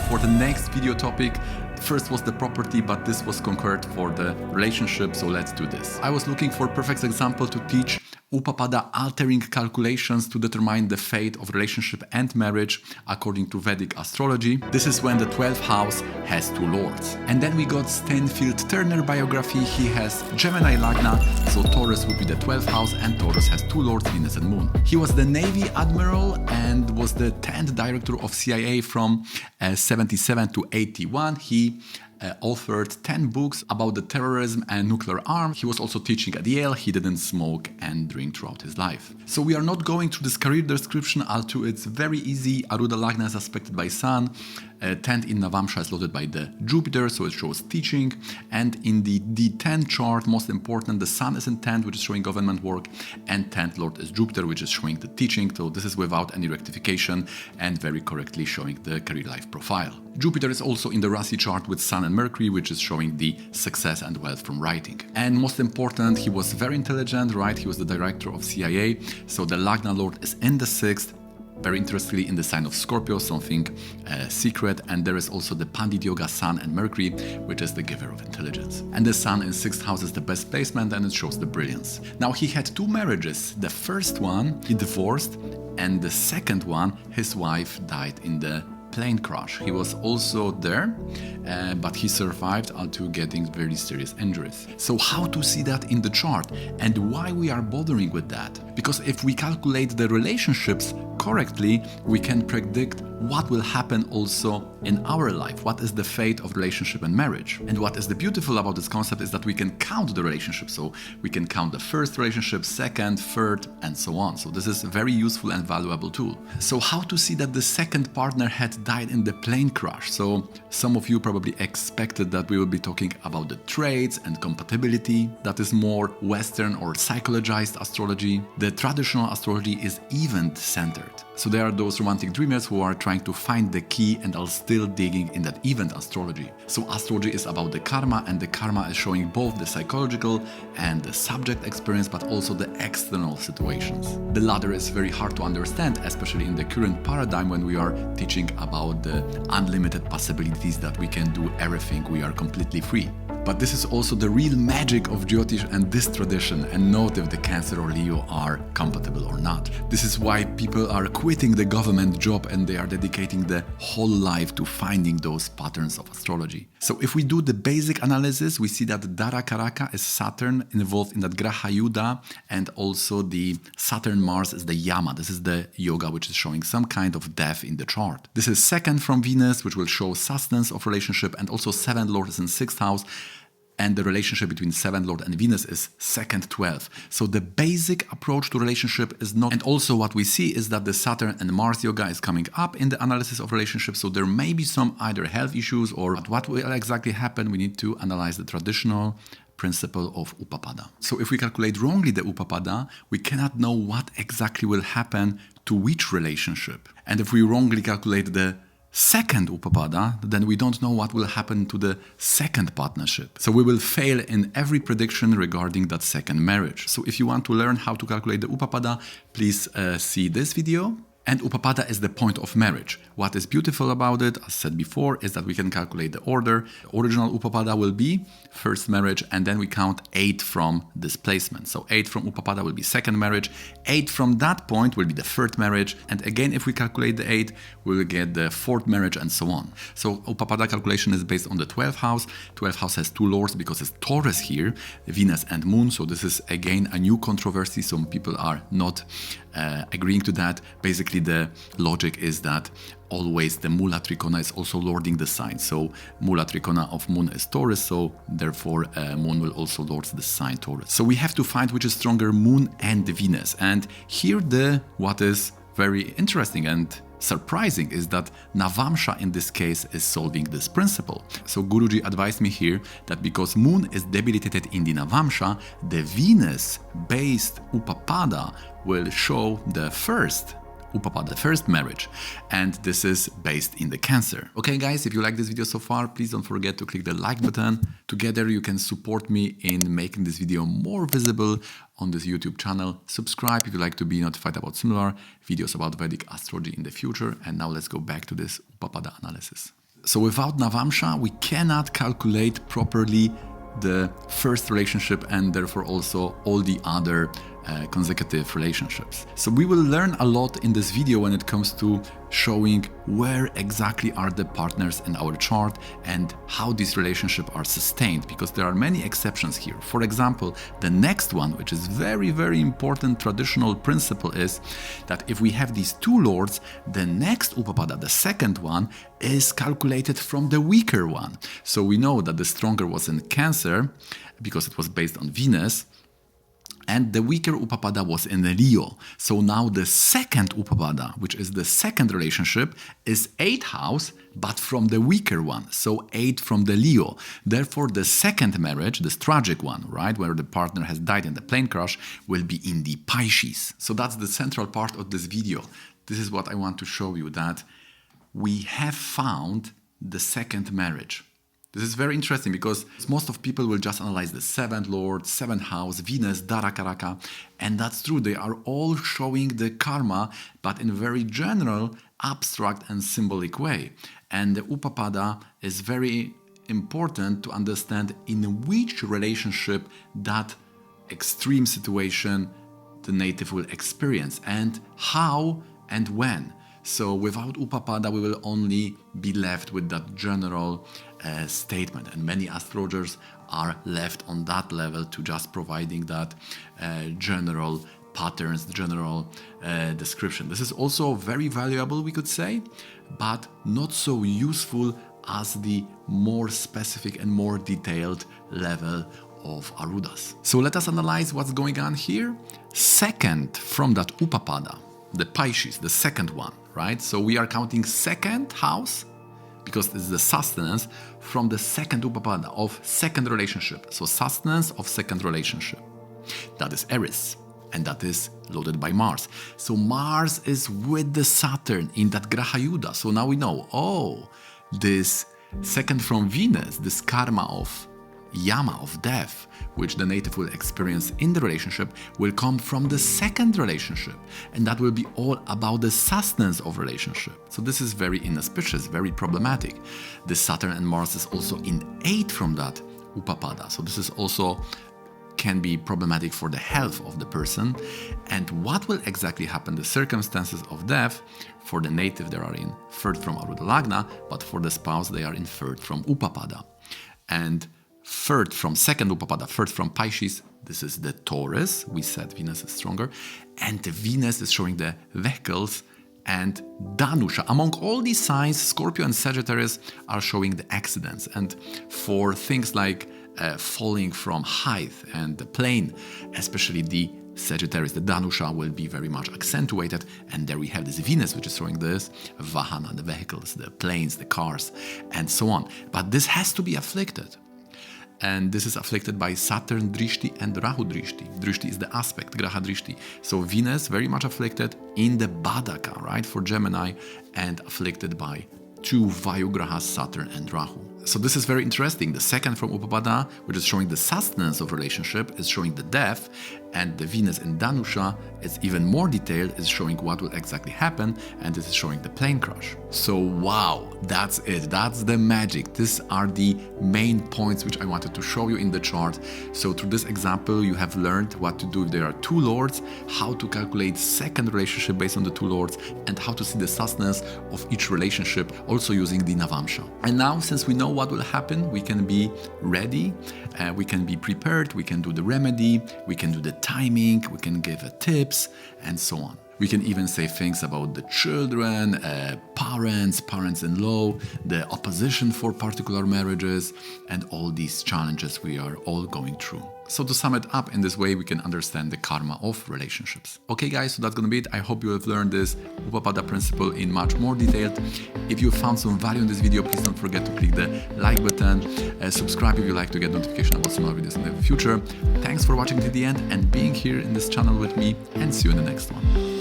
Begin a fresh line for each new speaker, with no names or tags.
for the next video topic. First was the property, but this was conquered for the relationship, so let's do this. I was looking for a perfect example to teach Upapada altering calculations to determine the fate of relationship and marriage according to Vedic astrology. This is when the 12th house has two lords. And then we got Stanfield Turner biography. He has Gemini Lagna, so Taurus would be the 12th house, and Taurus has two lords, Venus and Moon. He was the Navy Admiral and was the 10th director of CIA from 77 to 81. He authored 10 books about the terrorism and nuclear arms. He was also teaching at Yale. He didn't smoke and drink throughout his life. So we are not going through this career description, although it's very easy. Arudha Lagna is aspected by Sun. 10th in Navamsha is loaded by the Jupiter, so it shows teaching. And in the D10 chart, most important, the Sun is in 10th, which is showing government work, and 10th Lord is Jupiter, which is showing the teaching. So this is without any rectification and very correctly showing the career life profile. Jupiter is also in the Rasi chart with Sun and Mercury, which is showing the success and wealth from writing. And most important, he was very intelligent, right? He was the director of CIA. So the Lagna Lord is in the 6th. Very interestingly, in the sign of Scorpio, something secret, and there is also the Pandit Yoga Sun and Mercury, which is the giver of intelligence. And the Sun in 6th house is the best placement, and it shows the brilliance. Now, he had two marriages. The first one, he divorced, and the second one, his wife died in the plane crash. He was also there, but he survived until getting very serious injuries. So how to see that in the chart, and why we are bothering with that? Because if we calculate the relationships correctly, we can predict what will happen also in our life. What is the fate of relationship and marriage? And what is the beautiful about this concept is that we can count the relationships. So we can count the first relationship, second, third, and so on. So this is a very useful and valuable tool. So how to see that the second partner had died in the plane crash? So some of you probably expected that we will be talking about the traits and compatibility. That is more Western or psychologized astrology. The traditional astrology is event-centered. So there are those romantic dreamers who are trying to find the key and are still digging in that event astrology. So astrology is about the karma, and the karma is showing both the psychological and the subject experience, but also the external situations. The latter is very hard to understand, especially in the current paradigm when we are teaching about the unlimited possibilities that we can do everything, we are completely free. But this is also the real magic of Jyotish and this tradition, and note if the Cancer or Leo are compatible or not. This is why people are quitting the government job and they are dedicating the whole life to finding those patterns of astrology. So if we do the basic analysis, we see that Dara Karaka is Saturn involved in that Graha Yuddha, and also the Saturn Mars is the Yama. This is the yoga which is showing some kind of death in the chart. This is second from Venus, which will show sustenance of relationship, and also 7th Lord is in 6th house. And the relationship between 7th Lord and Venus is 2nd, 12th. So the basic approach to relationship is not... And also what we see is that the Saturn and Mars yoga is coming up in the analysis of relationships. So there may be some either health issues or what will exactly happen. We need to analyze the traditional principle of Upapada. So if we calculate wrongly the Upapada, we cannot know what exactly will happen to which relationship. And if we wrongly calculate the second Upapada, then we don't know what will happen to the second partnership. So we will fail in every prediction regarding that second marriage. So if you want to learn how to calculate the Upapada, please see this video. And Upapada is the point of marriage. What is beautiful about it, as said before, is that we can calculate the order. The original Upapada will be first marriage, and then we count 8 from displacement. So 8 from Upapada will be second marriage, 8 from that point will be the third marriage, and again if we calculate the 8, we will get the fourth marriage and so on. So Upapada calculation is based on the 12th house. 12th house has two lords because it's Taurus here, Venus and Moon. So this is again a new controversy. Some people are not agreeing to that. Basically the logic is that always the Mula Trikona is also lording the sign. So Mula Trikona of Moon is Taurus, so therefore Moon will also lord the sign Taurus. So we have to find which is stronger, Moon and Venus. And here what is very interesting and surprising is that Navamsha in this case is solving this principle. So Guruji advised me here that because Moon is debilitated in the Navamsha, the Venus-based Upapada will show the first Upapada, the first marriage, and this is based in the Cancer. Okay guys, if you like this video so far, please don't forget to click the like button. Together you can support me in making this video more visible on this YouTube channel. Subscribe if you like to be notified about similar videos about Vedic astrology in the future. And now let's go back to this Upapada analysis. So without Navamsha, we cannot calculate properly the first relationship and therefore also all the other consecutive relationships. So we will learn a lot in this video when it comes to showing where exactly are the partners in our chart and how these relationships are sustained, because there are many exceptions here. For example, the next one, which is very, very important traditional principle, is that if we have these two lords, the next Upapada, the second one, is calculated from the weaker one. So we know that the stronger was in Cancer because it was based on Venus, and the weaker Upapada was in Leo. So now the second Upapada, which is the second relationship, is 8th house, but from the weaker one. So 8 from the Leo. Therefore, the second marriage, this tragic one, right, where the partner has died in the plane crash, will be in the Pisces. So that's the central part of this video. This is what I want to show you, that we have found the second marriage. This is very interesting because most of people will just analyze the 7th lord, 7th house, Venus, Darakaraka, and that's true. They are all showing the karma, but in a very general, abstract and symbolic way. And the Upapada is very important to understand in which relationship that extreme situation the native will experience and how and when. So without Upapada, we will only be left with that general statement. And many astrologers are left on that level to just providing that general patterns, general description. This is also very valuable, we could say, but not so useful as the more specific and more detailed level of arudhas. So let us analyze what's going on here. Second from that Upapada, the Pisces, the second one, right? So we are counting second house because this is the sustenance from the second Upapada of second relationship. So sustenance of second relationship. That is Aries, and that is loaded by Mars. So Mars is with the Saturn in that Graha Yuddha. So now we know, oh, this second from Venus, this karma of Yama, of death, which the native will experience in the relationship, will come from the second relationship. And that will be all about the sustenance of relationship. So this is very inauspicious, very problematic. The Saturn and Mars is also in 8 from that Upapada. So this is also can be problematic for the health of the person. And what will exactly happen, the circumstances of death, for the native they are in 3rd from Arudha Lagna, but for the spouse they are in 3rd from Upapada. And 3rd from second Upapada, 3rd from Pisces, this is the Taurus. We said Venus is stronger. And the Venus is showing the vehicles, and Dhanusha. Among all these signs, Scorpio and Sagittarius are showing the accidents. And for things like falling from height and the plane, especially the Sagittarius, the Dhanusha, will be very much accentuated. And there we have this Venus, which is showing this Vahana, the vehicles, the planes, the cars, and so on. But this has to be afflicted. And this is afflicted by Saturn Drishti and Rahu Drishti. Drishti is the aspect, Graha Drishti. So Venus very much afflicted in the Badaka, right, for Gemini, and afflicted by 2 Vayu Grahas, Saturn and Rahu. So this is very interesting. The second from Upapada, which is showing the sustenance of relationship, is showing the death, and the Venus in Dhanusha is even more detailed, is showing what will exactly happen, and this is showing the plane crash. So wow, that's it. That's the magic. These are the main points which I wanted to show you in the chart. So through this example, you have learned what to do if there are 2 lords, how to calculate second relationship based on the 2 lords, and how to see the sustenance of each relationship, also using the Navamsha. And now, since we know what will happen, we can be ready, we can be prepared, we can do the remedy, we can do the timing, we can give tips, and so on. We can even say things about the children, parents-in-law, the opposition for particular marriages, and all these challenges we are all going through. So to sum it up, in this way we can understand the karma of relationships. Okay guys, so that's gonna be it. I hope you have learned this Upapada principle in much more detail. If you found some value in this video, please don't forget to click the like button, subscribe if you like to get notification about some more videos in the future. Thanks for watching to the end and being here in this channel with me, and see you in the next one.